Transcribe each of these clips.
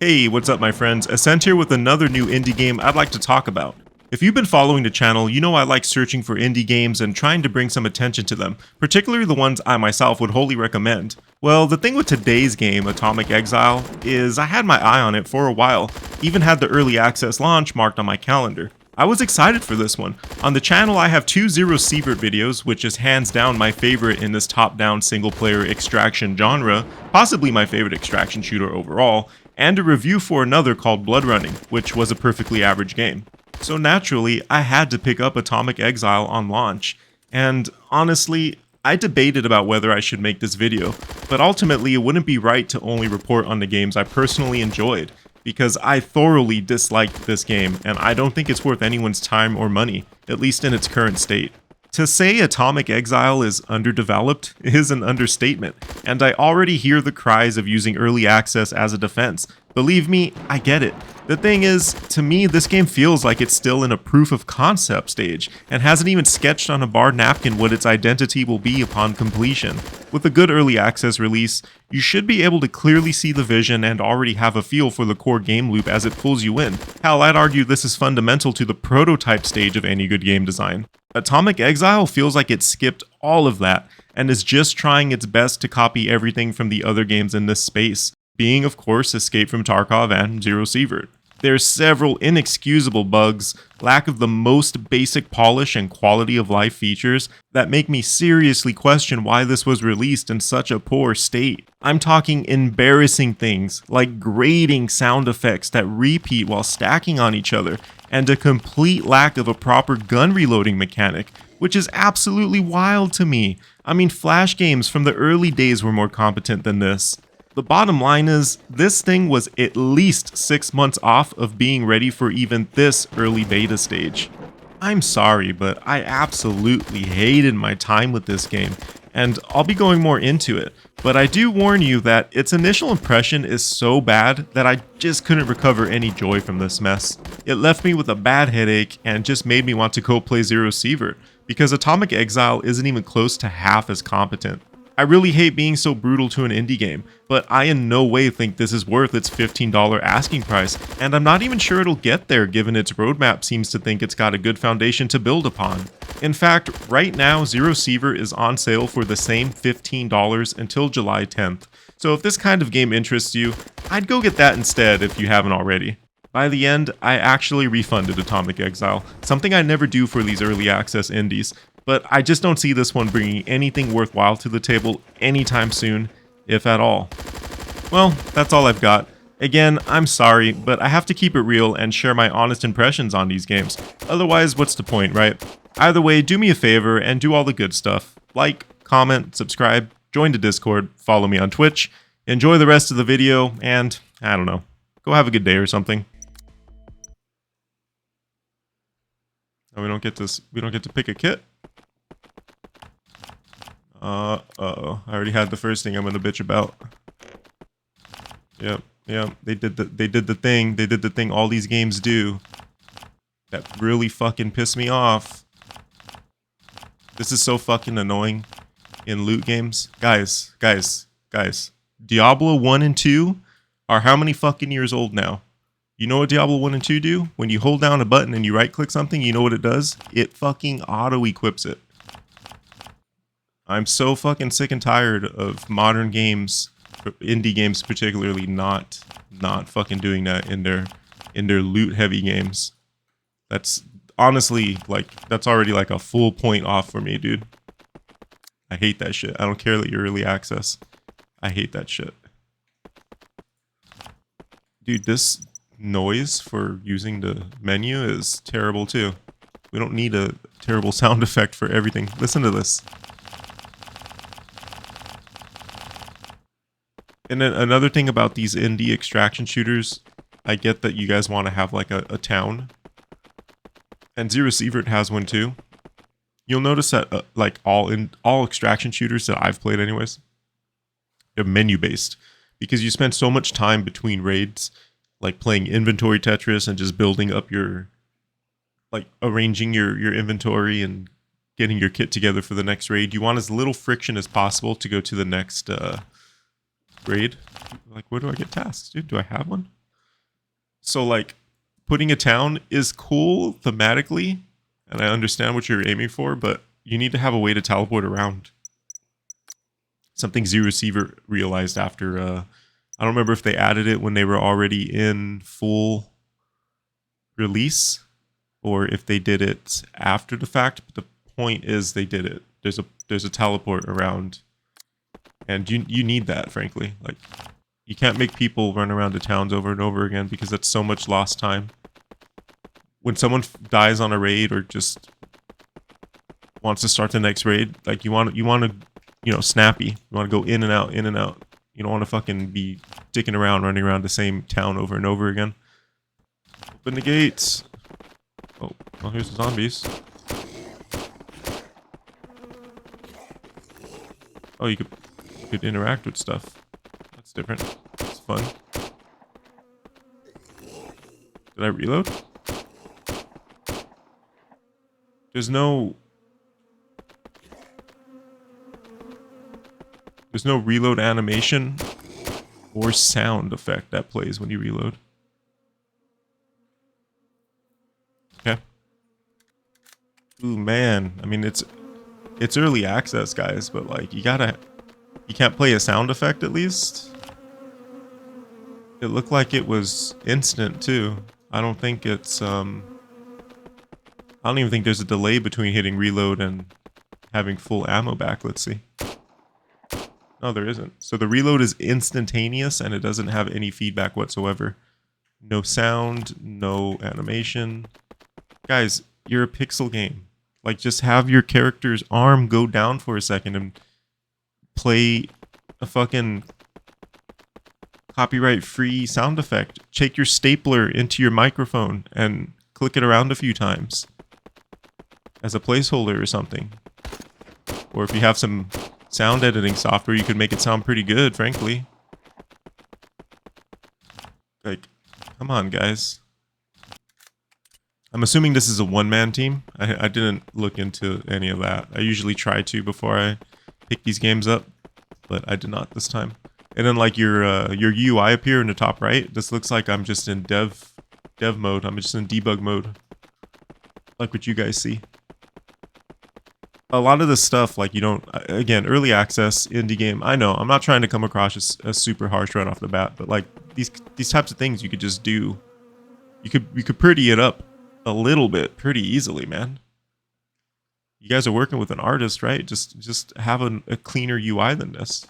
Hey, what's up my friends? Ascent here with another new indie game I'd like to talk about. If you've been following the channel, you know I like searching for indie games and trying to bring some attention to them, particularly the ones I myself would wholly recommend. Well, the thing with today's game, Atomic Exile, is I had my eye on it for a while, even had the early access launch marked on my calendar. I was excited for this one. On the channel I have two Zero Sievert videos, which is hands down my favorite in this top-down single-player extraction genre, possibly my favorite extraction shooter overall, and a review for another called Blood Running, which was a perfectly average game. So naturally, I had to pick up Atomic Exile on launch, and honestly, I debated about whether I should make this video, but ultimately it wouldn't be right to only report on the games I personally enjoyed, because I thoroughly disliked this game, and I don't think it's worth anyone's time or money, at least in its current state. To say Atomic Exile is underdeveloped is an understatement, and I already hear the cries of using early access as a defense. Believe me, I get it. The thing is, to me, this game feels like it's still in a proof of concept stage, and hasn't even sketched on a bar napkin what its identity will be upon completion. With a good early access release, you should be able to clearly see the vision and already have a feel for the core game loop as it pulls you in. Hell, I'd argue this is fundamental to the prototype stage of any good game design. Atomic Exile feels like it skipped all of that, and is just trying its best to copy everything from the other games in this space, being of course Escape from Tarkov and Zero Sievert. There's several inexcusable bugs, lack of the most basic polish and quality of life features that make me seriously question why this was released in such a poor state. I'm talking embarrassing things like grating sound effects that repeat while stacking on each other, and a complete lack of a proper gun reloading mechanic, which is absolutely wild to me. I mean, Flash games from the early days were more competent than this. The bottom line is, this thing was at least 6 months off of being ready for even this early beta stage. I'm sorry, but I absolutely hated my time with this game, and I'll be going more into it, but I do warn you that its initial impression is so bad that I just couldn't recover any joy from this mess. It left me with a bad headache and just made me want to go play Zero Sievert, because Atomic Exile isn't even close to half as competent. I really hate being so brutal to an indie game, but I in no way think this is worth its $15 asking price, and I'm not even sure it'll get there given its roadmap seems to think it's got a good foundation to build upon. In fact, right now Zero Sievert is on sale for the same $15 until July 10th, so if this kind of game interests you, I'd go get that instead if you haven't already. By the end, I actually refunded Atomic Exile, something I never do for these early access indies, but I just don't see this one bringing anything worthwhile to the table anytime soon, if at all. Well, that's all I've got. Again, I'm sorry, but I have to keep it real and share my honest impressions on these games. Otherwise, what's the point, right? Either way, do me a favor and do all the good stuff. Like, comment, subscribe, join the Discord, follow me on Twitch, enjoy the rest of the video, and, I don't know, go have a good day or something. Oh, we don't get to pick a kit? Uh-oh. I already had the first thing I'm gonna bitch about. Yep, they did the thing all these games do. That really fucking pissed me off. This is so fucking annoying in loot games. Guys. Diablo 1 and 2 are how many fucking years old now? You know what Diablo 1 and 2 do? When you hold down a button and you right click something, you know what it does? It fucking auto-equips it. I'm so fucking sick and tired of modern games, indie games particularly, not fucking doing that in their loot heavy games. That's honestly that's already like a full point off for me, dude. I hate that shit. I don't care that you're early access. I hate that shit. Dude, this noise for using the menu is terrible too. We don't need a terrible sound effect for everything. Listen to this. And then another thing about these indie extraction shooters, I get that you guys want to have like a town. And Zero Sievert has one too. You'll notice that like all extraction shooters that I've played anyways, they're menu based. Because you spend so much time between raids, like playing inventory Tetris and just building up your, like arranging your inventory and getting your kit together for the next raid. You want as little friction as possible to go to the next raid. Like, where do I get tasks, dude? Do I have one? So like putting a town is cool thematically, and I understand what you're aiming for, but you need to have a way to teleport around. Something Zero Sievert realized after I don't remember if they added it when they were already in full release or if they did it after the fact, but the point is they did it. There's a teleport around, and you need that, frankly. Like, you can't make people run around the towns over and over again because that's so much lost time. When someone dies on a raid or just wants to start the next raid, like you want to, you know, snappy. You want to go in and out, in and out. You don't want to fucking be dicking around, running around the same town over and over again. Open the gates. Oh, well, here's the zombies. Oh, you could interact with stuff. That's different. It's fun. Did I reload? There's no reload animation or sound effect that plays when you reload. Okay. Ooh, man. I mean, it's early access, guys, but like you can't play a sound effect at least. It looked like it was instant too. I don't think it's I don't even think there's a delay between hitting reload and having full ammo back. Let's see. No, there isn't. So the reload is instantaneous and it doesn't have any feedback whatsoever. No sound, no animation. Guys, you're a pixel game. Like, just have your character's arm go down for a second and play a fucking copyright-free sound effect. Take your stapler into your microphone and click it around a few times as a placeholder or something. Or if you have some sound editing software, you could make it sound pretty good, frankly. Like, come on, guys. I'm assuming this is a one-man team. I didn't look into any of that. I usually try to before I pick these games up, but I did not this time. And then like your UI up here in the top right, this looks like I'm just in dev mode. I'm just in debug mode, like what you guys see. A lot of this stuff, like, you don't, again, early access indie game. I know I'm not trying to come across as super harsh right off the bat, but like these types of things you could just do. You could pretty it up a little bit pretty easily, man. You guys are working with an artist, right? Just have a cleaner UI than this.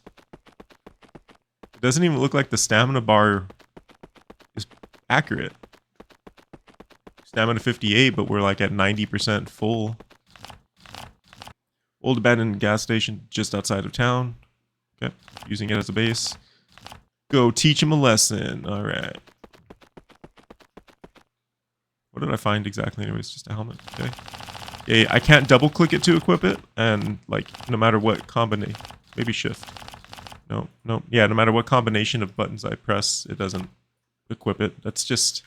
It doesn't even look like the stamina bar is accurate. Stamina 58, but we're like at 90% full. Old abandoned gas station just outside of town. Okay, using it as a base. Go teach him a lesson. All right. What did I find exactly? Anyways, just a helmet. Okay. Yeah, I can't double click it to equip it, and like no matter what combination, maybe shift. No. Yeah, no matter what combination of buttons I press, it doesn't equip it. That's just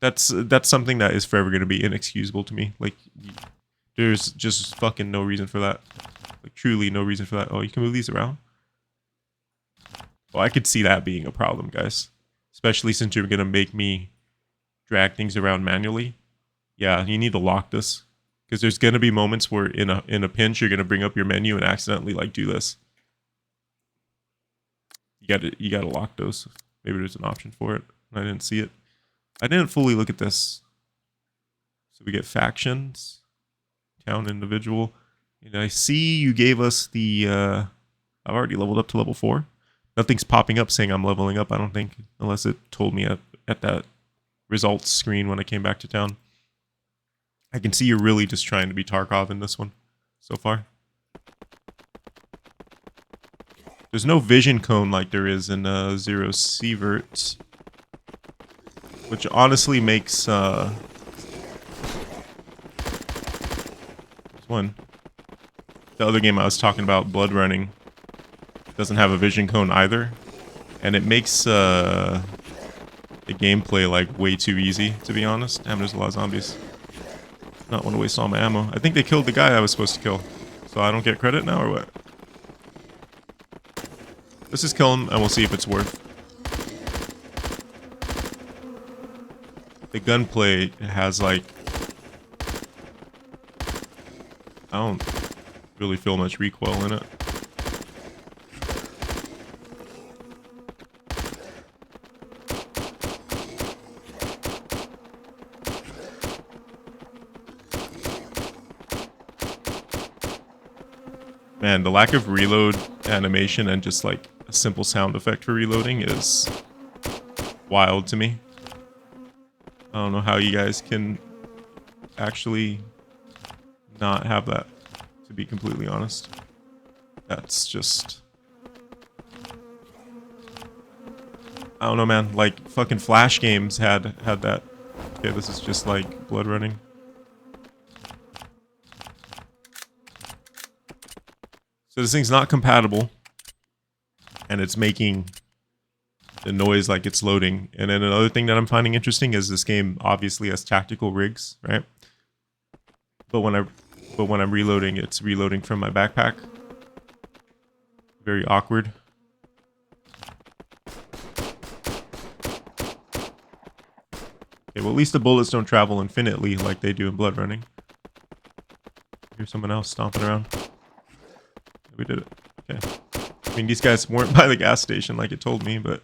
that's something that is forever going to be inexcusable to me. Like, there's just fucking no reason for that. Like, truly no reason for that. Oh, you can move these around? Oh, I could see that being a problem, guys. Especially since you're going to make me drag things around manually. Yeah, you need to lock this. Because there's going to be moments where in a pinch, you're going to bring up your menu and accidentally, like, do this. You gotta lock those. Maybe there's an option for it. I didn't see it. I didn't fully look at this. So we get factions. Town individual. And I see you gave us the I've already leveled up to level 4. Nothing's popping up saying I'm leveling up, I don't think, unless it told me at that results screen when I came back to town. I can see you're really just trying to be Tarkov in this one so far. There's no vision cone like there is in Zero Sievert, which honestly makes one. The other game I was talking about, Blood Running, doesn't have a vision cone either, and it makes the gameplay like way too easy, to be honest. Damn, there's a lot of zombies. Not want to waste all my ammo. I think they killed the guy I was supposed to kill, so I don't get credit now or what? Let's just kill him and we'll see if it's worth. the gunplay has like, I don't really feel much recoil in it. Man, the lack of reload animation and just like a simple sound effect for reloading is wild to me. I don't know how you guys can actually not have that, to be completely honest. That's just... I don't know, man. Like, fucking Flash games had that. Okay, this is just like blood running. So this thing's not compatible. And it's making the noise like it's loading. And then another thing that I'm finding interesting is this game obviously has tactical rigs, right? But when I'm reloading, it's reloading from my backpack. Very awkward. Okay, well, at least the bullets don't travel infinitely like they do in blood running. Here's someone else stomping around. We did it. Okay. I mean, these guys weren't by the gas station like it told me, but...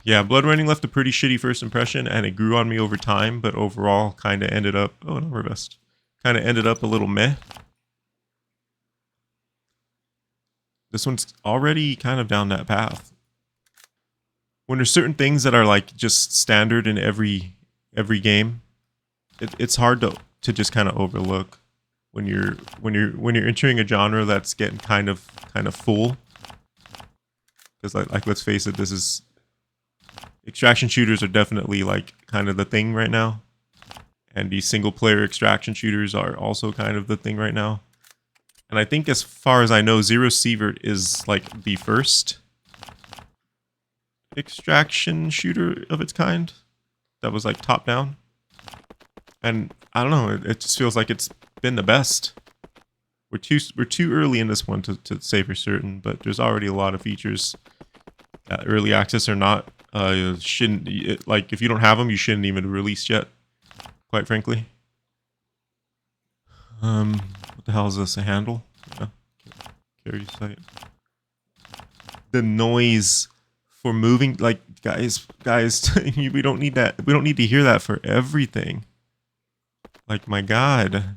Yeah, blood running left a pretty shitty first impression, and it grew on me over time, but overall kind of ended up... Oh, an armor vest. Kind of ended up a little meh. This one's already kind of down that path. When there's certain things that are like just standard in every game, it's hard to just kind of overlook when you're entering a genre that's getting kind of full. Because like let's face it, this is extraction shooters are definitely like kind of the thing right now, and these single player extraction shooters are also kind of the thing right now. And I think as far as I know, Zero Sievert is like the first extraction shooter of its kind that was like top down. And I don't know, it just feels like it's been the best. We're too early in this one to say for certain, but there's already a lot of features that early access or not shouldn't, like if you don't have them, you shouldn't even release yet, quite frankly. What the hell is this, a handle? Yeah. Carry sight. The noise for moving, like guys, we don't need that. We don't need to hear that for everything. Like, my God,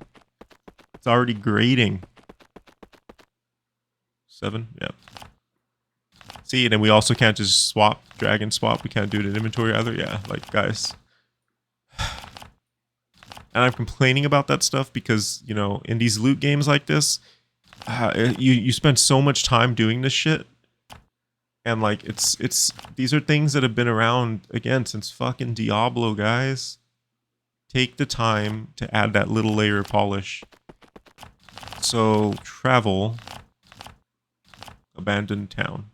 it's already grating. 7, yeah. See, and then we also can't just swap, drag and swap. We can't do it in inventory either. Yeah, like, guys. And I'm complaining about that stuff because, you know, in these loot games like this, you spend so much time doing this shit. And like, these are things that have been around, again, since fucking Diablo, guys. Take the time to add that little layer of polish. So, travel. Abandoned town.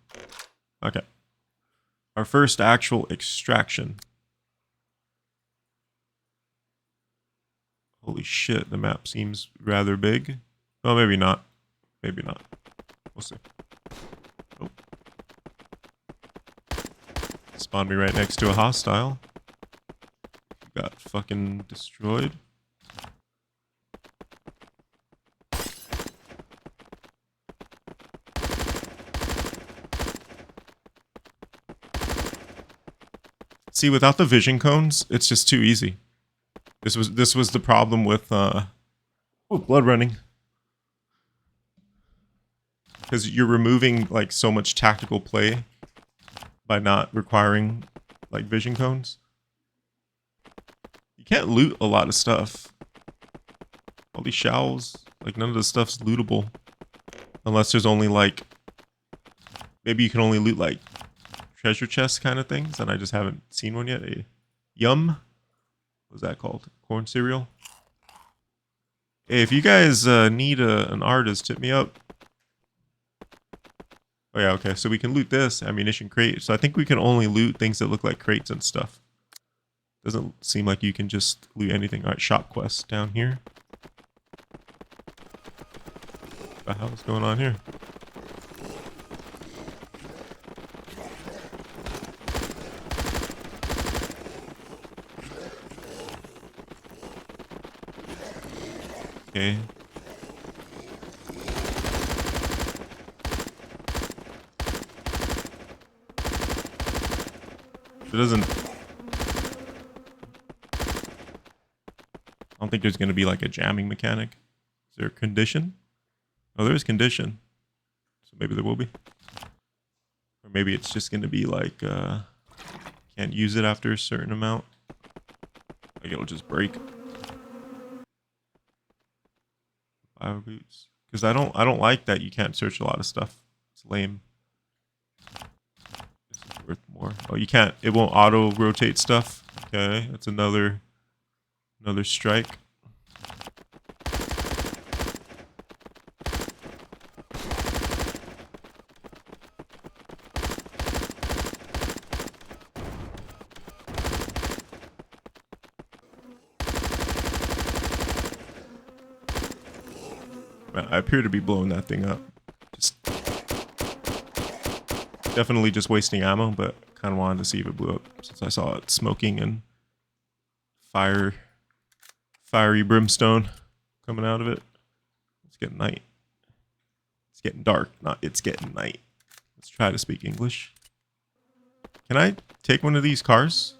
Okay. Our first actual extraction. Holy shit, the map seems rather big. Oh, maybe not. Maybe not. We'll see. Oh. Spawned me right next to a hostile. Got fucking destroyed. See, without the vision cones, it's just too easy. This was the problem with blood running. Because you're removing like so much tactical play by not requiring like vision cones. You can't loot a lot of stuff. All these shelves, like none of this stuff's lootable. Unless there's only like, maybe you can only loot like treasure chests kind of things, and I just haven't seen one yet. A yum? What's that called? Corn cereal? Hey, if you guys need an artist, hit me up. Oh yeah, okay, so we can loot this ammunition crate. So I think we can only loot things that look like crates and stuff. Doesn't seem like you can just loot anything. Alright, shop quest down here. What the hell is going on here? Okay. It doesn't... I don't think there's going to be like a jamming mechanic. Is there a condition? Oh, there is condition. So maybe there will be. Or maybe it's just going to be like, can't use it after a certain amount. Like it'll just break. Bio boots. Because I don't like that you can't search a lot of stuff. It's lame. This is worth more. Oh, you can't. It won't auto rotate stuff. Okay, that's another strike. I appear to be blowing that thing up. Just definitely just wasting ammo, but kind of wanted to see if it blew up since I saw it smoking and fiery brimstone coming out of it. It's getting night. It's getting dark. Not it's getting night. Let's try to speak English. Can I take one of these cars?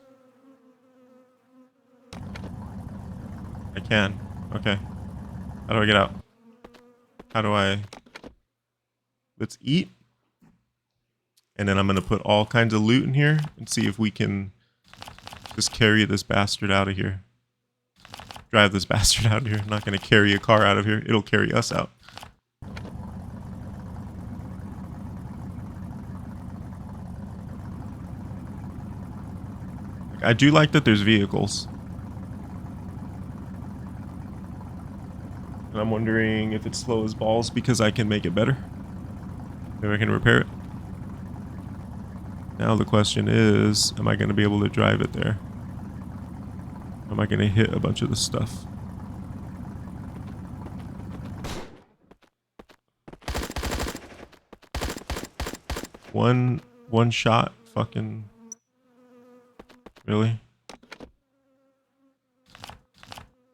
I can. Okay. How do I get out? How do I... Let's eat. And then I'm going to put all kinds of loot in here and see if we can just carry this bastard out of here. Drive this bastard out of here. I'm not going to carry a car out of here. It'll carry us out. I do like that there's vehicles. And I'm wondering if it's slow as balls because I can make it better. Maybe I can repair it. Now the question is, am I going to be able to drive it there? Am I going to hit a bunch of this stuff? One shot? Fucking... Really?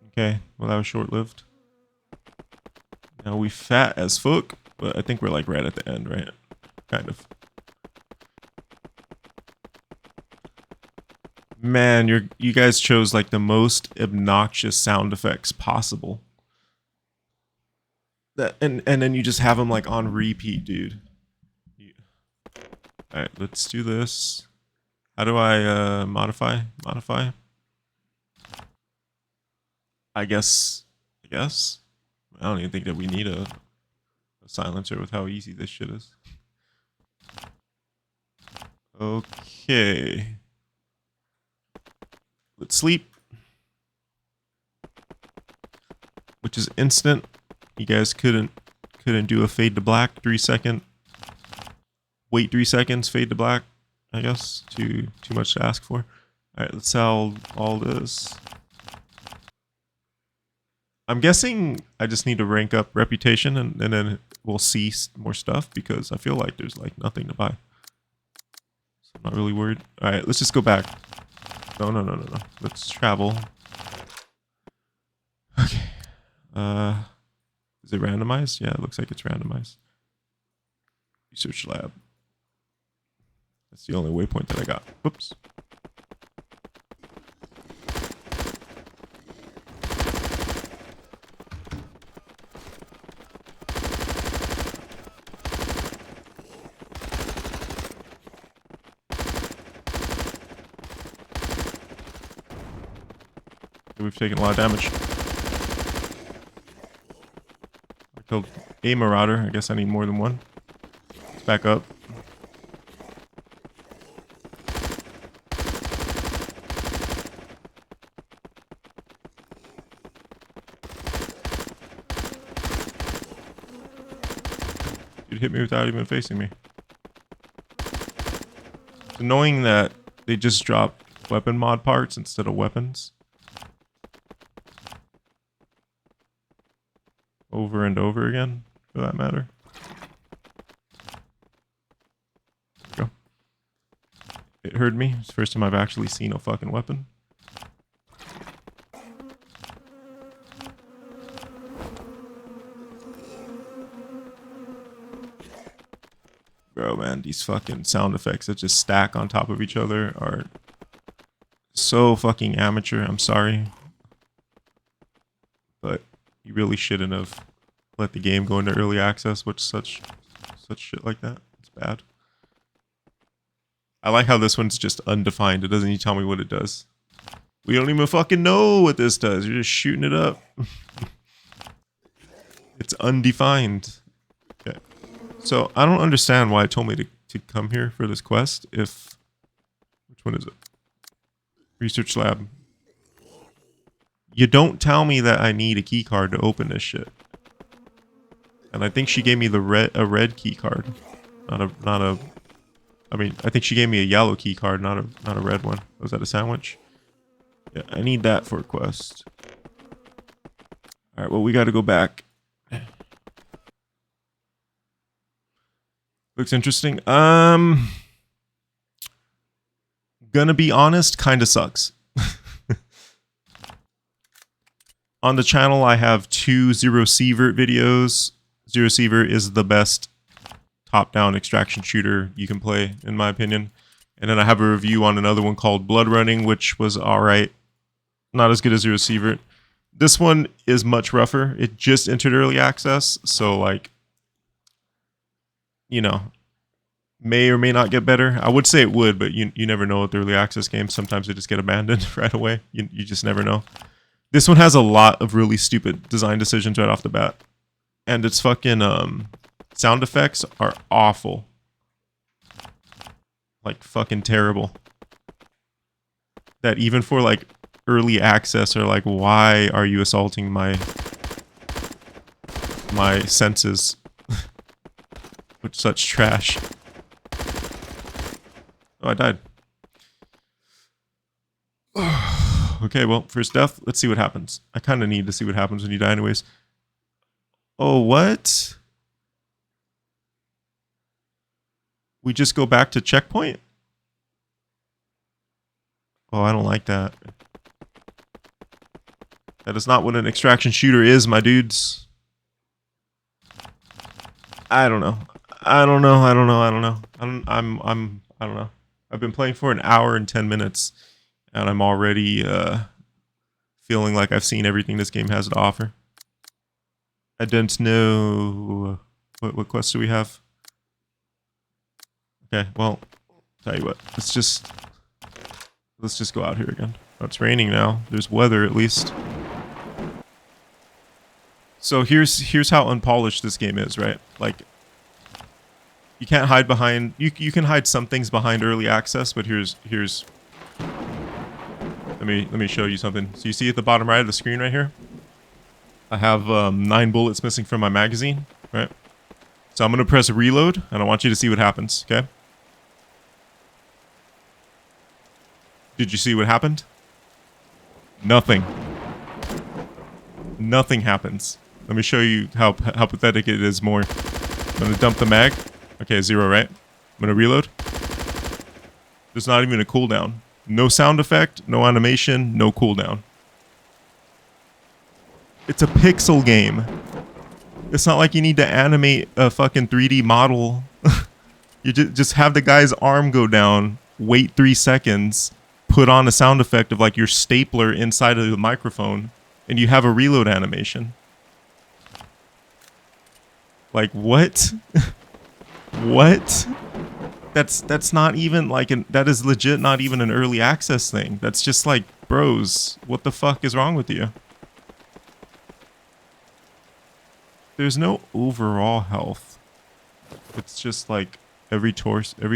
Okay, well that was short-lived. Now we fat as fuck, but I think we're like right at the end, right? Kind of. Man, you guys chose like the most obnoxious sound effects possible. That and then you just have them like on repeat, dude. All right, let's do this. How do I modify? Modify? I guess. I don't even think that we need a silencer with how easy this shit is. Okay. Let's sleep. Which is instant. You guys couldn't do a fade to black 3-second. Wait 3 seconds, fade to black. I guess too much to ask for. All right, let's sell all this. I'm guessing I just need to rank up reputation and then we'll see more stuff because I feel like there's like nothing to buy. So I'm not really worried. All right, let's just go back. No. Let's travel. Okay. Is it randomized? Yeah, it looks like it's randomized. Research lab. That's the only waypoint that I got. Whoops. We've taken a lot of damage. I killed a marauder. I guess I need more than one. Let's back up. Dude hit me without even facing me. It's annoying that they just drop weapon mod parts instead of weapons. Over and over again, for that matter. There we go. It heard me. It's the first time I've actually seen a fucking weapon. man, these fucking sound effects that just stack on top of each other are so fucking amateur. I'm sorry. But you really shouldn't have let the game go into early access with such shit like that. It's bad. I like how this one's just undefined. It doesn't even tell me what it does. We don't even fucking know what this does. You're just shooting it up. It's undefined. Okay. So I don't understand why it told me to come here for this quest if... Which one is it? Research lab. You don't tell me that I need a key card to open this shit. And I think she gave me a red key card. Not a I mean, I think she gave me a yellow key card, not a red one. Was that a sandwich? Yeah, I need that for a quest. Alright, well we gotta go back. Looks interesting. Gonna be honest, kinda sucks. On the channel I have 2 Zero Sievert videos. Zero Sievert is the best top-down extraction shooter you can play, in my opinion. And then I have a review on another one called Blood Running, which was alright. Not as good as Zero Sievert. This one is much rougher. It just entered early access, so like, you know, may or may not get better. I would say it would, but you never know with early access games. Sometimes they just get abandoned right away. You just never know. This one has a lot of really stupid design decisions right off the bat. And its fucking sound effects are awful. Like fucking terrible. That even for like early access are like, why are you assaulting my senses with such trash? Oh, I died. Okay, well, first death. Let's see what happens. I kind of need to see what happens when you die anyways. Oh, what? We just go back to checkpoint? Oh, I don't like that. That is not what an extraction shooter is, my dudes. I don't know. I don't know. I don't know. I don't know. I don't know. I've been playing for an hour and 10 minutes, and I'm already feeling like I've seen everything this game has to offer. I don't know. What quests do we have? Okay, well, tell you what. Let's just go out here again. Oh, it's raining now. There's weather at least. So here's how unpolished this game is, right? Like, you can't hide behind. You can hide some things behind early access, but here's. Let me show you something. So you see at the bottom right of the screen right here, I have 9 bullets missing from my magazine, right? So I'm gonna press reload, and I want you to see what happens. Okay. Did you see what happened? Nothing. Nothing happens. Let me show you how pathetic it is more. I'm gonna dump the mag. Okay, 0, right? I'm gonna reload. There's not even a cooldown. No sound effect, no animation, no cooldown. It's a pixel game. It's not like you need to animate a fucking 3D model. You just have the guy's arm go down, wait 3 seconds, put on a sound effect of like your stapler inside of the microphone, and you have a reload animation. Like, what? What? That's not even like that is legit not even an early access thing. That's just like, bros, what the fuck is wrong with you? There's no overall health. It's just like every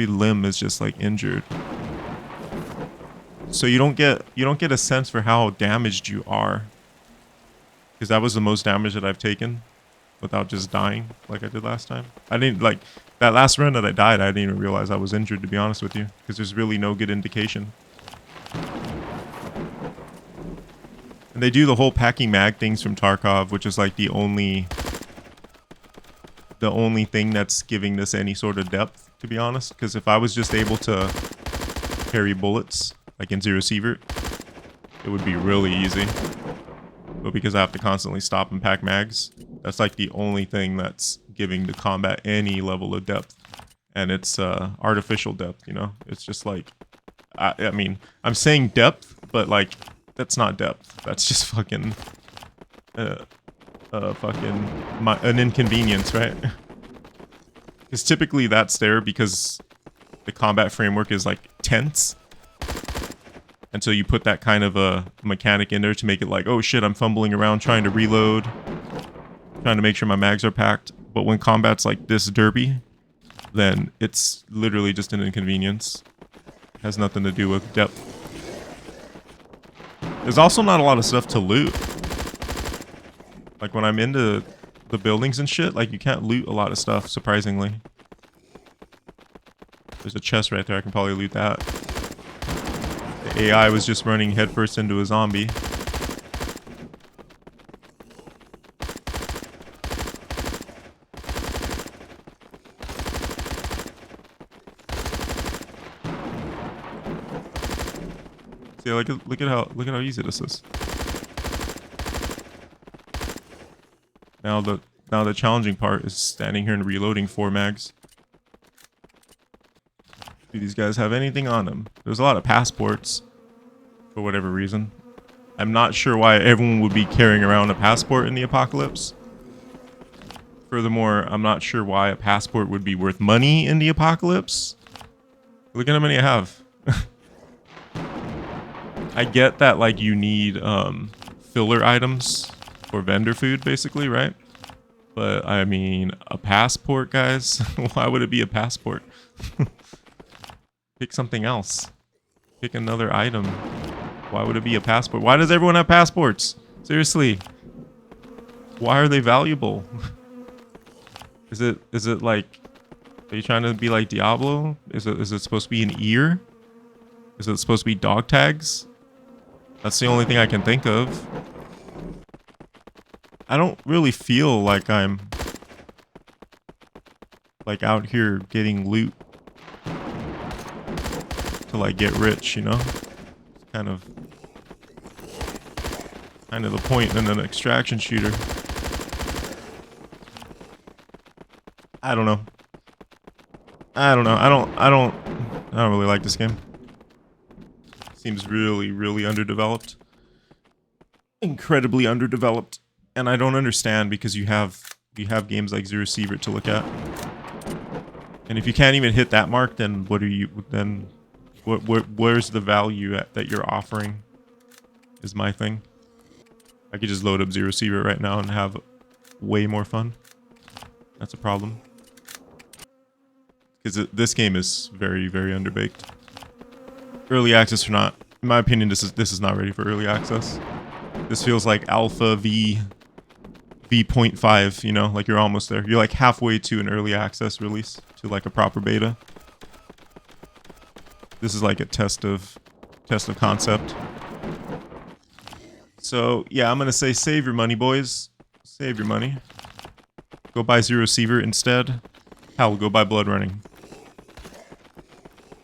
limb is just like injured. So you don't get a sense for how damaged you are. Because that was the most damage that I've taken without just dying like I did last time. I didn't like that last run that I died, I didn't even realize I was injured, to be honest with you, because there's really no good indication. And they do the whole packing mag things from Tarkov, which is like the only thing that's giving this any sort of depth, to be honest. Because if I was just able to carry bullets like in Zero Sievert, it would be really easy. But because I have to constantly stop and pack mags, that's like the only thing that's giving the combat any level of depth. and it's artificial depth, you know? It's just like, I mean, I'm saying depth, but like, that's not depth. That's just fucking, an inconvenience, right? Because typically that's there because the combat framework is like tense. And so you put that kind of a mechanic in there to make it like, oh shit, I'm fumbling around trying to reload, trying to make sure my mags are packed. But when combat's like this derpy, then it's literally just an inconvenience. It has nothing to do with depth. There's also not a lot of stuff to loot. Like when I'm into the buildings and shit, like you can't loot a lot of stuff, surprisingly. There's a chest right there, I can probably loot that. The AI was just running headfirst into a zombie. See, look at how easy this is. Now the challenging part is standing here and reloading 4 mags. Do these guys have anything on them? There's a lot of passports, for whatever reason. I'm not sure why everyone would be carrying around a passport in the apocalypse. Furthermore, I'm not sure why a passport would be worth money in the apocalypse. Look at how many I have. I get that, like, you need filler items for vendor food, basically, right? But, I mean, a passport, guys? Why would it be a passport? Pick something else. Pick another item. Why would it be a passport? Why does everyone have passports? Seriously. Why are they valuable? Is it like, are you trying to be like Diablo? Is it supposed to be an ear? Is it supposed to be dog tags? That's the only thing I can think of. I don't really feel like I'm like out here getting loot to like get rich, you know? It's kind of the point in an extraction shooter. I don't know. I don't really like this game. Seems really underdeveloped. Incredibly underdeveloped. And I don't understand because you have games like Zero Sievert to look at. And if you can't even hit that mark, then where's the value that you're offering is my thing. I could just load up Zero Sievert right now and have way more fun. That's a problem. Because this game is very underbaked. Early access or not, in my opinion, this is not ready for early access. This feels like alpha v.5, you know, like you're almost there. You're like halfway to an early access release, to like a proper beta. This is like a test of concept. So yeah, I'm gonna say save your money, boys. Save your money. Go buy Zero Sievert instead. Hell, go buy Blood Running.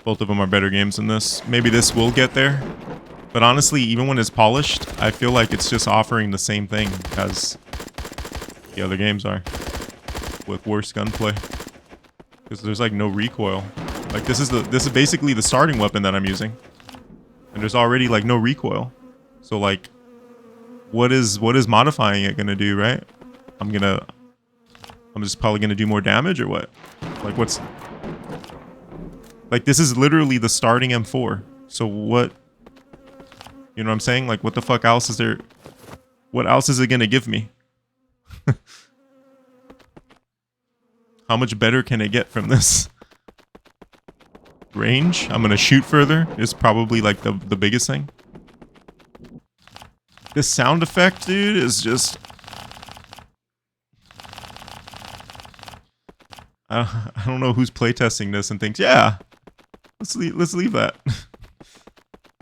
Both of them are better games than this. Maybe this will get there. But honestly, even when it's polished, I feel like it's just offering the same thing as the other games are. With worse gunplay. Because there's like no recoil. Like this is basically the starting weapon that I'm using. And there's already like no recoil. So like what is modifying it gonna do, right? I'm just probably gonna do more damage or what? Like what's... Like, this is literally the starting M4. So what... You know what I'm saying? Like, what the fuck else is there... What else is it gonna give me? How much better can it get from this? Range? I'm gonna shoot further. Is probably, like, the biggest thing. This sound effect, dude, is just... I don't know who's playtesting this and thinks, yeah, let's leave that.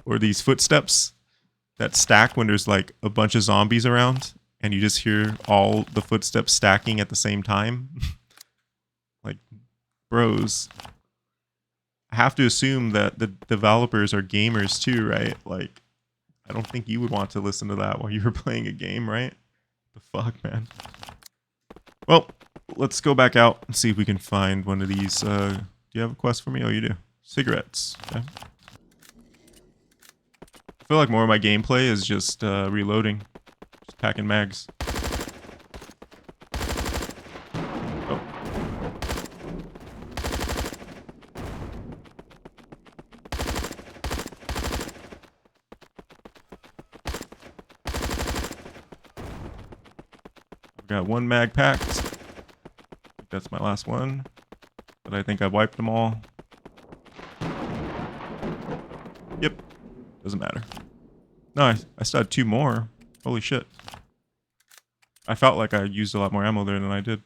Or these footsteps that stack when there's like a bunch of zombies around and you just hear all the footsteps stacking at the same time. Like, bros. I have to assume that the developers are gamers too, right? Like, I don't think you would want to listen to that while you were playing a game, right? The fuck, man. Well, let's go back out and see if we can find one of these you have a quest for me? Oh, you do. Cigarettes. Okay. I feel like more of my gameplay is just reloading. Just packing mags. Oh. I've got one mag packed. That's my last one. But I think I've wiped them all. Yep. Doesn't matter. No, I still had 2 more. Holy shit. I felt like I used a lot more ammo there than I did.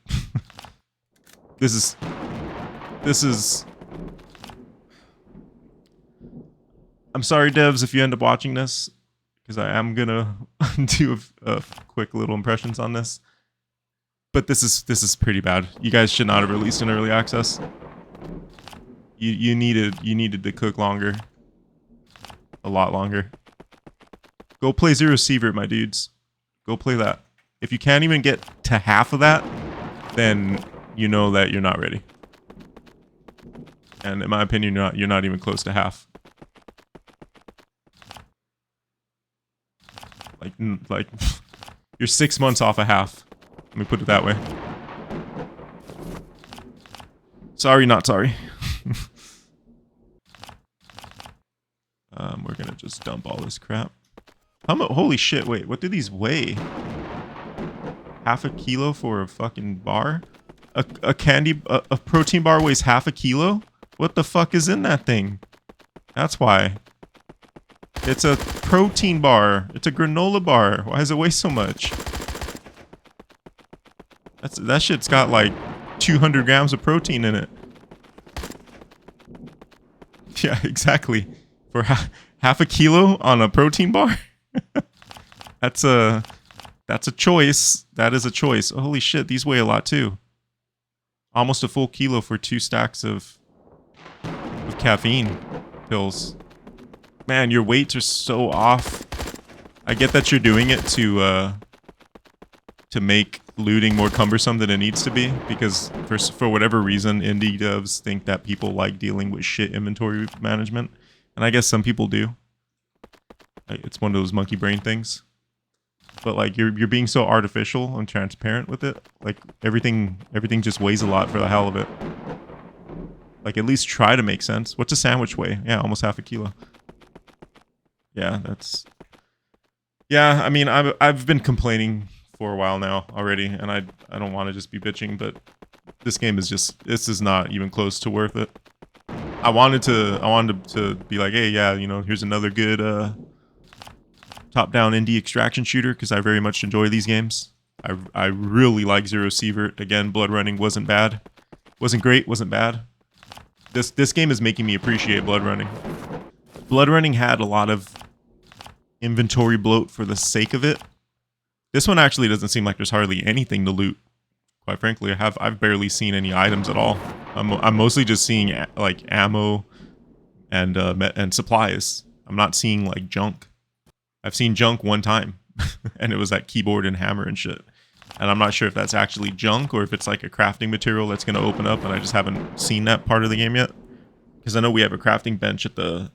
This is... I'm sorry, devs, if you end up watching this, because I am gonna do a quick little impressions on this. But this is pretty bad. You guys should not have released in early access. You needed to cook longer. A lot longer. Go play Zero Sievert, my dudes. Go play that. If you can't even get to half of that, then you know that you're not ready. And in my opinion, you're not even close to half. Like you're 6 months off a half. Let me put it that way. Sorry, not sorry. We're gonna just dump all this crap. Holy shit, wait, what do these weigh? Half a kilo for a fucking bar? A protein bar weighs half a kilo? What the fuck is in that thing? That's why. It's a protein bar. It's a granola bar. Why does it weigh so much? That shit's got like 200 grams of protein in it. Yeah, exactly. For half a kilo on a protein bar? That's a choice. That is a choice. Oh, holy shit, these weigh a lot too. Almost a full kilo for 2 stacks of caffeine pills. Man, your weights are so off. I get that you're doing it to make looting more cumbersome than it needs to be, because for whatever reason, indie devs think that people like dealing with shit inventory management, and I guess some people do. It's one of those monkey brain things. But like you're being so artificial and transparent with it. Like everything just weighs a lot for the hell of it. Like at least try to make sense. What's a sandwich weigh? Yeah, almost half a kilo. Yeah, that's... Yeah, I mean, I've been complaining for a while now already, and I don't want to just be bitching, but this game is just... This is not even close to worth it. I wanted to be like, hey, yeah, you know, here's another good top-down indie extraction shooter, because I very much enjoy these games. I really like Zero Sievert. Again, blood running wasn't bad. Wasn't great, wasn't bad. This game is making me appreciate blood running. Blood running had a lot of inventory bloat for the sake of it. This one actually doesn't seem like there's hardly anything to loot. Quite frankly, I've barely seen any items at all. I'm mostly just seeing like ammo and supplies. I'm not seeing like junk. I've seen junk one time, and it was that keyboard and hammer and shit. And I'm not sure if that's actually junk or if it's like a crafting material that's going to open up, and I just haven't seen that part of the game yet. Because I know we have a crafting bench at the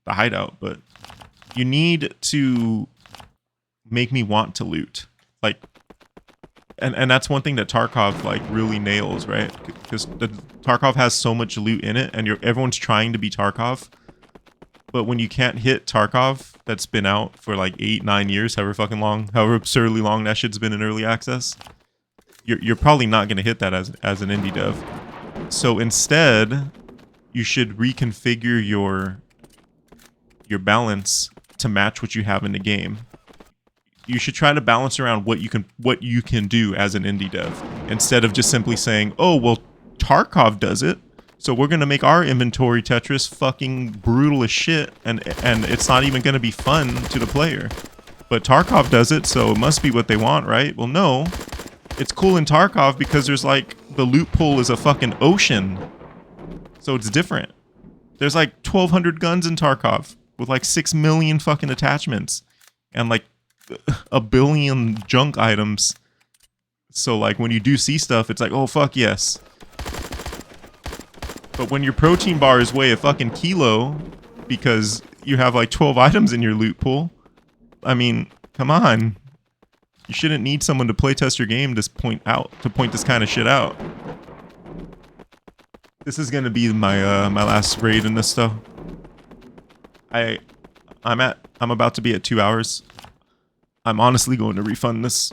hideout, but you need to make me want to loot. Like, and that's one thing that Tarkov like really nails, right? Because Tarkov has so much loot in it, and everyone's trying to be Tarkov. But when you can't hit Tarkov, that's been out for like 8-9 years, however absurdly long that shit's been in early access, you're probably not going to hit that as an indie dev. So instead, you should reconfigure your balance to match what you have in the game. You should try to balance around what you can do as an indie dev, instead of just simply saying, "Oh, well, Tarkov does it, so we're gonna make our inventory Tetris fucking brutal as shit, and it's not even gonna be fun to the player. But Tarkov does it, so it must be what they want, right?" Well, no. It's cool in Tarkov because there's like, the loot pool is a fucking ocean. So it's different. There's like 1,200 guns in Tarkov with like 6 million fucking attachments and like a billion junk items. So like when you do see stuff, it's like, oh fuck yes. But when your protein bar is weigh a fucking kilo because you have like 12 items in your loot pool, I mean, come on. You shouldn't need someone to playtest your game to point this kind of shit out. This is gonna be my my last raid in this though. I'm about to be at 2 hours. I'm honestly going to refund this.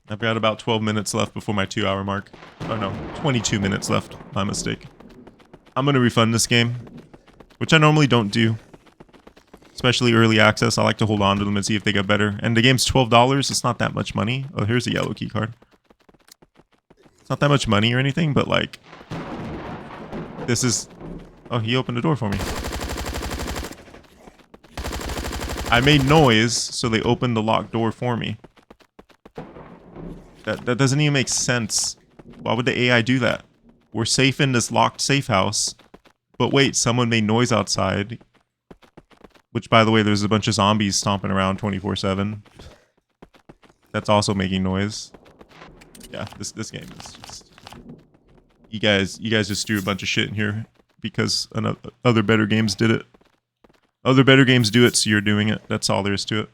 I've got about 12 minutes left before my 2 hour mark. Oh no, 22 minutes left. My mistake. I'm gonna refund this game, which I normally don't do. Especially early access, I like to hold on to them and see if they get better. And the game's $12, it's not that much money. Oh, here's a yellow key card. It's not that much money or anything, but like... This is... Oh, he opened the door for me. I made noise, so they opened the locked door for me. That doesn't even make sense. Why would the AI do that? We're safe in this locked safe house. But wait, someone made noise outside. Which, by the way, there's a bunch of zombies stomping around 24/7. That's also making noise. Yeah, this game is just... You guys just threw a bunch of shit in here because other better games did it. Other better games do it, so you're doing it. That's all there is to it.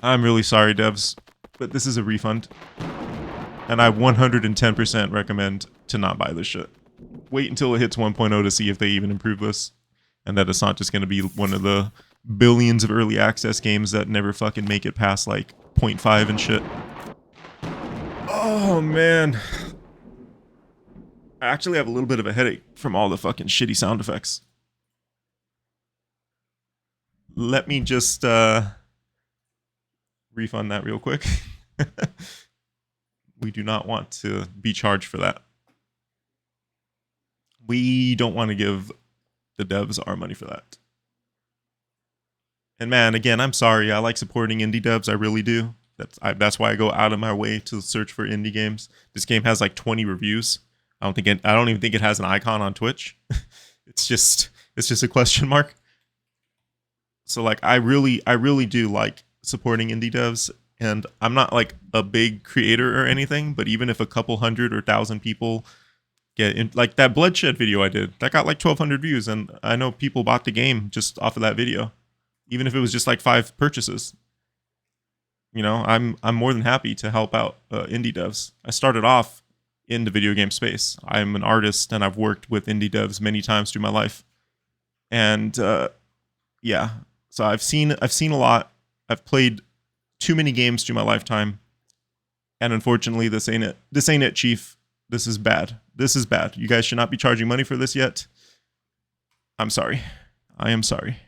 I'm really sorry, devs, but this is a refund. And I 110% recommend to not buy this shit. Wait until it hits 1.0 to see if they even improve this. And that it's not just going to be one of the billions of early access games that never fucking make it past like 0.5 and shit. Oh, man. I actually have a little bit of a headache from all the fucking shitty sound effects. Let me just refund that real quick. We do not want to be charged for that. We don't want to give the devs our money for that. And man, again, I'm sorry. I like supporting indie devs. I really do. That's why I go out of my way to search for indie games. This game has like 20 reviews. I don't even think it has an icon on Twitch. It's just a question mark. So like I really do like supporting indie devs, and I'm not like a big creator or anything, but even if a couple hundred or 1,000 people get in, like that Bloodshed video I did, that got like 1,200 views, and I know people bought the game just off of that video, even if it was just like 5 purchases. You know, I'm more than happy to help out indie devs. I started off in the video game space. I'm an artist, and I've worked with indie devs many times through my life. And yeah, so I've seen a lot. I've played too many games through my lifetime, and unfortunately, this ain't it. This ain't it, Chief. This is bad. This is bad. You guys should not be charging money for this yet. I'm sorry. I am sorry.